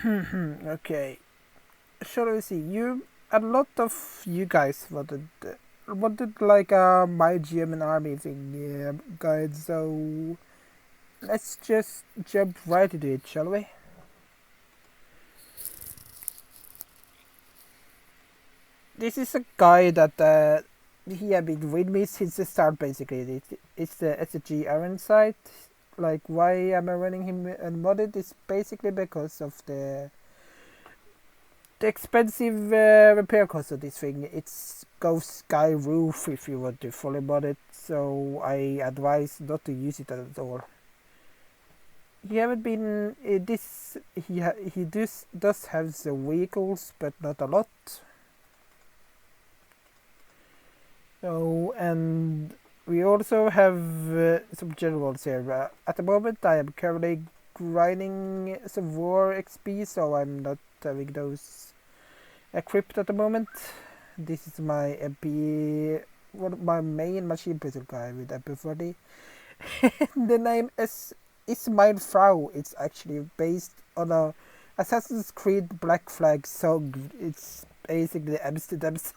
Okay, shall we see? A lot of you guys wanted like a my German army thing, guide. So let's just jump right into it, shall we? This is a guy that he had been with me since the start. Basically, it's the SG Iron site. Like, why am I running him unmodded? It's basically because of the expensive repair cost of this thing. It's goes sky roof if you want to fully mod it. So I advise not to use it at all. He haven't been this. He does have the vehicles, but not a lot. So, and we also have some generals here. At the moment, I am currently grinding some war XP, so I'm not having those equipped at the moment. This is my MP, one of my main machine pistol guy with MP40. The name is Ismail Frau. It's actually based on a Assassin's Creed Black Flag song. It's basically Amsterdam's.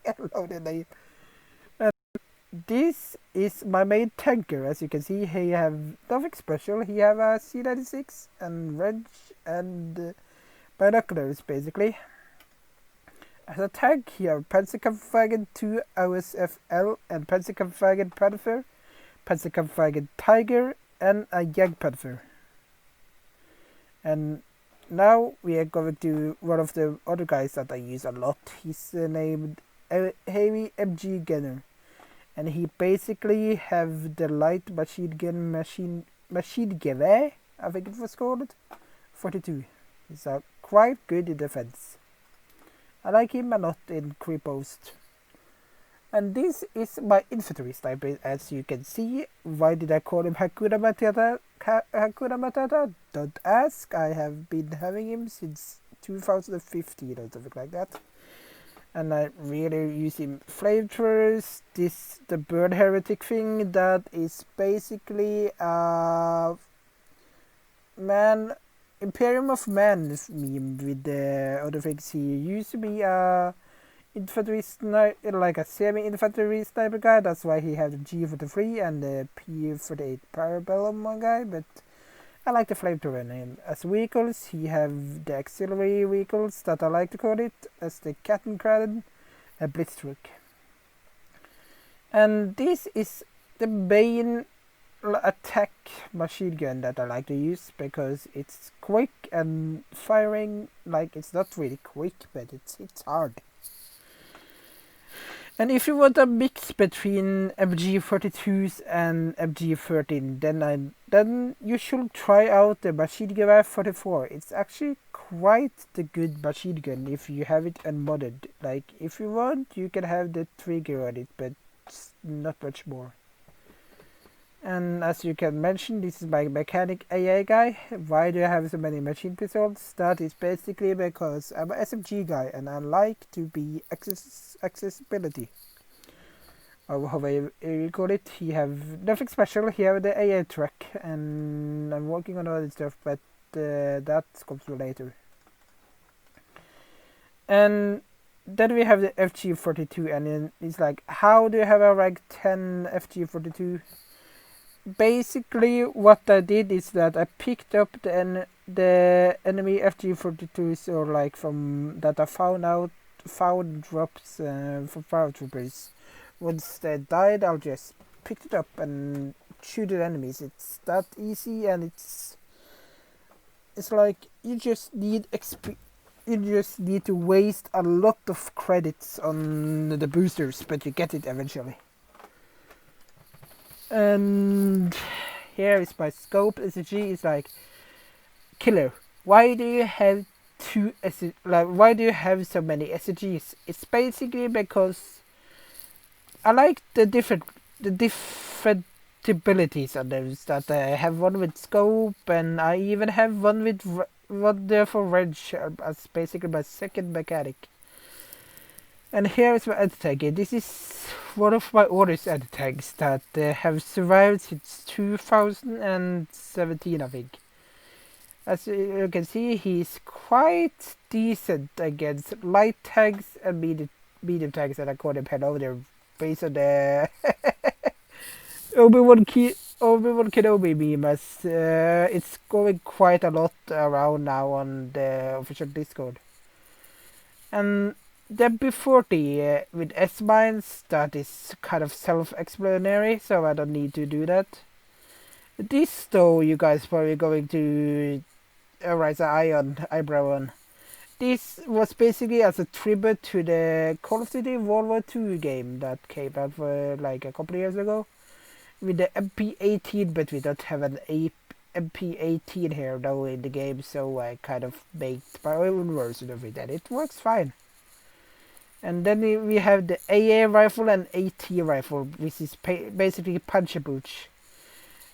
I love the name. This is my main tanker. As you can see, he have nothing special. He have a C96 and wrench and binoculars basically. As a tank, he have Panzerkampfwagen 2 OSFL and Panzerkampfwagen Panther, Panzerkampfwagen Tiger, and a Jagdpanther. And now we are going to one of the other guys that I use a lot. He's named Heavy MG Gunner. And he basically have the light machine gun machine gewehr, I think it was called, 42. He's quite good in defense. I like him a lot in creep post. And this is my infantry sniper, as you can see. Why did I call him Hakuna Matata? Hakuna Matata? Don't ask. I have been having him since 2015 or something like that. And I really use him flamethrowers. The bird heretic thing that is basically man Imperium of Man meme with the other things. He used to be a infantry sniper, like a semi-infantry sniper guy. That's why he had the G43 and the P38 Parabellum guy. But I like the flamethrower name. As vehicles, he have the auxiliary vehicles that I like to call it, as the Kattenkran and Blitztruck. And this is the main attack machine gun that I like to use because it's quick and firing. Like, it's not really quick, but it's hard. And if you want a mix between MG42s and MG13, then you should try out the Machine Gewehr 44. It's actually quite the good machine gun if you have it unmodded. Like, if you want, you can have the trigger on it, but not much more. And as you can mention, this is my mechanic AA guy. Why do I have so many machine pistols? That is basically because I'm an SMG guy and I like to be accessibility. Or however you call it. He have nothing special. He have the AA truck and I'm working on other stuff, but that comes later. And then we have the FG42 and then it's like, how do you have a rank 10 FG42? Basically what I did is that I picked up the enemy FG42s or like from that I found drops from paratroopers. Once they died, I'll just pick it up and shoot at enemies. It's that easy and it's like you just need you just need to waste a lot of credits on the boosters, but you get it eventually. And here is my scope. SG is like, killer. Why do you have why do you have so many SGs? It's basically because I like the different abilities on those. That I have one with scope, and I even have one with one there for wrench as basically my second mechanic. And here is my anti-tank. This is one of my oldest anti-tanks that have survived since 2017, I think. As you can see, he's quite decent against light tags and medium tags, and I call him hello there based on the Obi-Wan Kenobi meme. As it's going quite a lot around now on the official Discord. And the B40 with S-Mines, that is kind of self-explanatory, so I don't need to do that. This though, you guys probably going to raise an eyebrow on. This was basically as a tribute to the Call of Duty World War II game that came out for like a couple of years ago with the MP18, but we don't have an MP18 here though in the game, so I kind of made my own version of it, and it works fine. And then we have the AA rifle and AT rifle, which is basically punch-a-booch.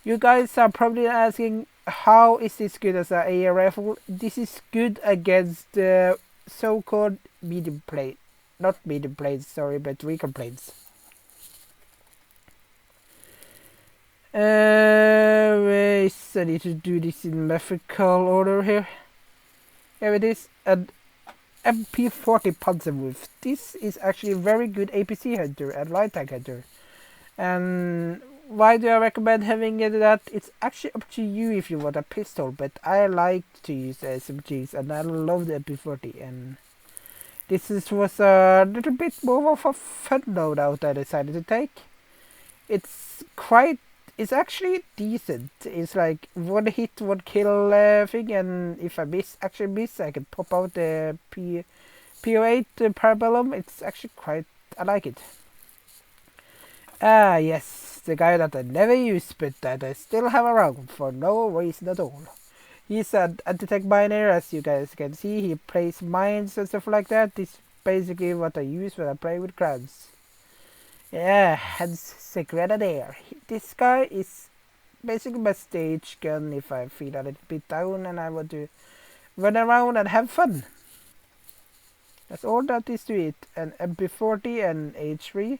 You guys are probably asking, how is this good as an AA rifle? This is good against the so-called medium plate. Not medium plates, sorry, but recon plates. Wait, I need to do this in metrical order here. Here it is. An MP40 Panzerwolf. This is actually a very good APC hunter and light tank hunter. And why do I recommend having that? It's actually up to you if you want a pistol, but I like to use the SMGs and I love the MP40. And this was a little bit more of a fun loadout I decided to take. It's actually decent. It's like one hit, one kill thing, and if I I can pop out the PO8 Parabellum. It's actually I like it. Ah, yes, the guy that I never use, but that I still have around for no reason at all. He's an anti-tank miner, as you guys can see. He plays mines and stuff like that. This is basically what I use when I play with crowds. Yeah, hence the Grenadier. This guy is basically my stage gun if I feel a little bit down and I want to run around and have fun. That's all that is to it. And MP40 and H3.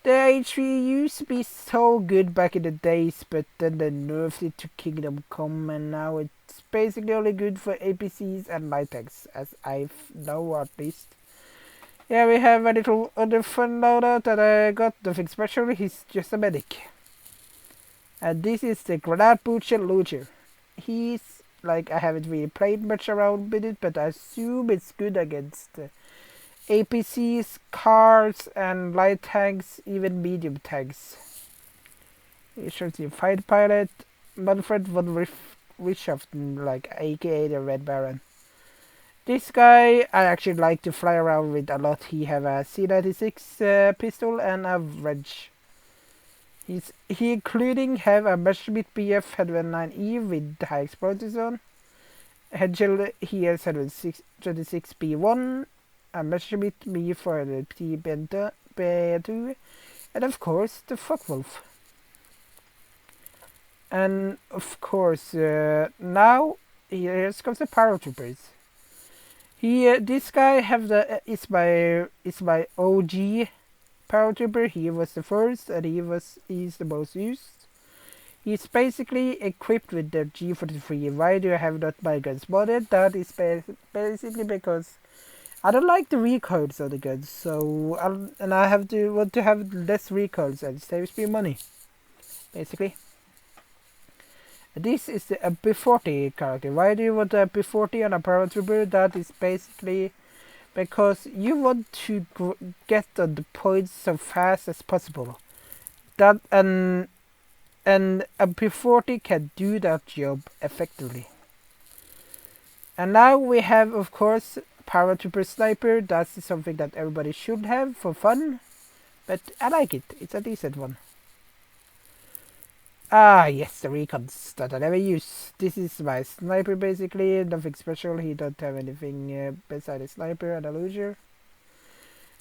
The H3 used to be so good back in the days, but then they nerfed it to Kingdom Come, and now it's basically only good for APCs and light tanks, as I know at least. Yeah, we have a little other fun loadout that I got, nothing special, he's just a medic. And this is the Grenade Butcher Luger. He's, like, I haven't really played much around with it, but I assume it's good against APCs, cars, and light tanks, even medium tanks. It shows you Fight Pilot, Manfred von Richthofen, like aka the Red Baron. This guy I actually like to fly around with a lot. He have a C96 pistol and a wrench. He including have a Messerschmitt Bf 109E with high explosive zone. Hedgel he has 126B1, a Messerschmitt Me 400T B2, and of course the Focke-Wulf. And of course now here comes the paratroopers. This guy have is my OG paratrooper. He was the first, and he's the most used. He's basically equipped with the G43. Why do I have not my guns modded? That is basically because I don't like the recoils of the guns. So I want to have less recoils, and it saves me money, basically. This is the MP40 character. Why do you want the MP40 on a paratrooper? That is basically because you want to get on the points so fast as possible. That and MP40 can do that job effectively. And now we have, of course, paratrooper sniper. That's something that everybody should have for fun, but I like it. It's a decent one. Ah, yes, the recons that I never use. This is my sniper, basically. Nothing special. He don't have anything beside a sniper and a luger.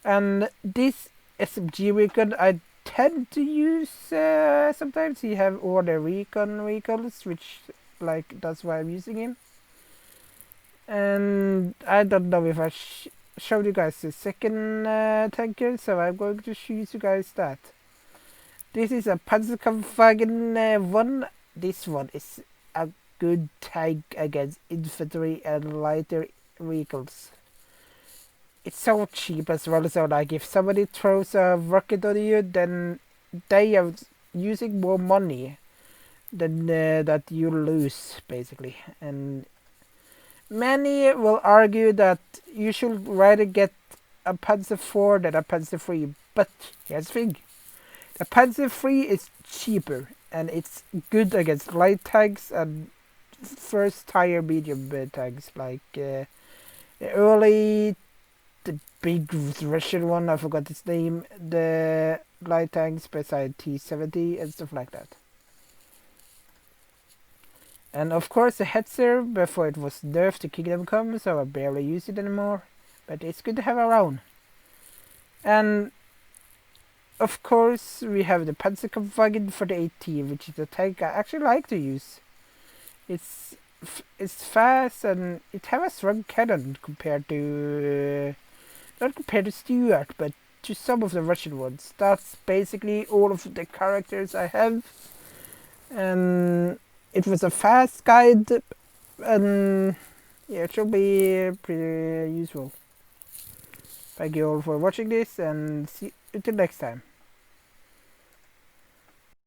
And this SMG recon I tend to use sometimes. He have all the recons, which, like, that's why I'm using him. And I don't know if I showed you guys the second tanker, so I'm going to show you guys that. This is a Panzerkampfwagen 1. This one is a good tank against infantry and lighter vehicles. It's so cheap as well, so like if somebody throws a rocket on you, then they are using more money than that you lose, basically. And many will argue that you should rather get a Panzer IV than a Panzer III, but here's the thing. The Panzer III is cheaper, and it's good against light tanks and first tier medium tanks, like early, the big Russian one, I forgot its name, the light tanks beside T-70 and stuff like that. And of course the Hetzer, before it was nerfed to Kingdom Come, so I barely use it anymore, but it's good to have around. And of course we have the Panzerkampfwagen for the AT, which is a tank I actually like to use. It's fast and it has a strong cannon compared to not compared to Stuart, but to some of the Russian ones. That's basically all of the characters I have. And it was a fast guide, and yeah, it should be pretty useful. Thank you all for watching this, and see you until next time.